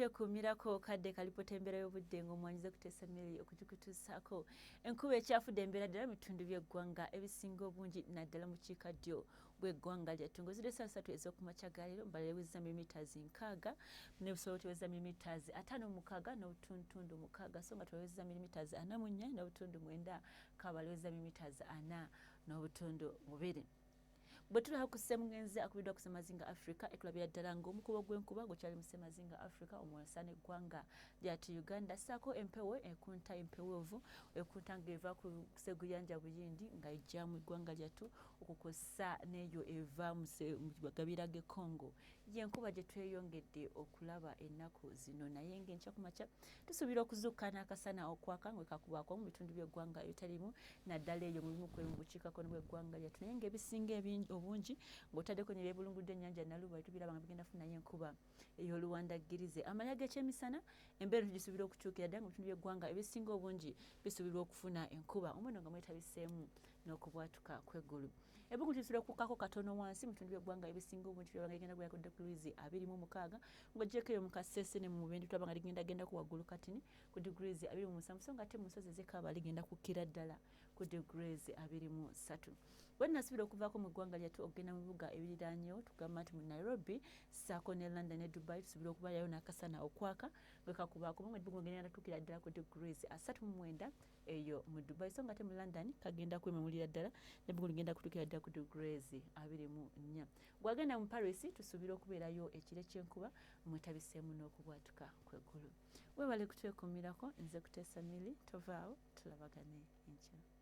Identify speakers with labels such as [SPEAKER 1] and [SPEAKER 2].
[SPEAKER 1] twekumirako kadde kalipota embeera y'obudde ng'omwanyize Kutesa Mary okutukutuusaako enkuba ekyafudde embeera ddala mu bitundu by'eggwanga ebisinga obungi naddala mu kiikaddyo bw'eggwanga lyattu ng'ozidde saa 3 ez'okumakya ga leero mbala eweza milimitazi 6 n'ebusobola oteweza milimitazi 56 n'obutundutundu 6 so nga tweweza milimitazi 44 n'obutundu 9 Kampala eweza milimitazi 4 n'obutundu 2. Bwe tulaba ku ssemugenzi akubiddwa ku ssemazinga Africa etulabira ddala ng'omukubo gw'enkuba gukyali mu ssemazinga Africa omwasa n'eggwanga lyattu Uganda ssaako empewo ekunta empeweevu ekunta ng'eva ku sseguyanja Buyindi nga ejja mu ggwanga lyattu okukosa n'eyo eva mu gabira g'e Congo y'enkuba gye tweyongedde okulaba ennaku zino naye ng'enkya ku makya tusuubira okuzuukuka n'akasana okwaka ng'we kakubaako mu bitundu by'eggwanga ebitalimu naddala eyo mu bimu ku bukiikakkono bw'eggwanga lyattu naye ng'ebisinga obungi ng'otaddeko n'ebyebulungudde ennyanja Nalubaale tubiraba nga bigenda kufunayo enkuba ey'oluwandaggirize amanya g'ekyemisana embeera tugisuubira okukyukira ddala mu bitundu by'eggwanga ebisinga obungi bisuubirwa okufuna enkuba omwendo nga mwetabiseemu n'okubwatuka kw'eggulu ebbungu tulisuubira okukkako katono wansi mu bitundu by'eggwanga ebisinga obungi tulaba nga ligenda kugenda ku digrees 26 ng'oggyeko eyo mu Kasese ne mu Mubende tulaba nga ligenda ku waggulu katini ku digrees 27 so nga ate mu nsozi ez'Ekaaba ligenda kukkira ddala ku digrees 23 bwe nasuubira okuvaako mu ggwanga lyattu okugenda mu bibuga ebiriraanyeewo tugamba nti mu Nairobi ssaako ne London ne Dubai tusuubira okubayo n'akasana okwaka bwe kakubaako mu ebbungu ngenda tukkira ddala ku digrees 39 eyo mu Dubai so nga ate mu London kagenda kwememulira ddala n'ebbungu ligenda kutuukira ddala ku digrees 24 bw'agenda mu Paris tusuubira okubeerayo ekire ky'enkuba mwetabiseemu n'okubwatuka kw'eggulu weebale kutwekumirako nze Kutesa Mary tovaawo tulabagane enkya.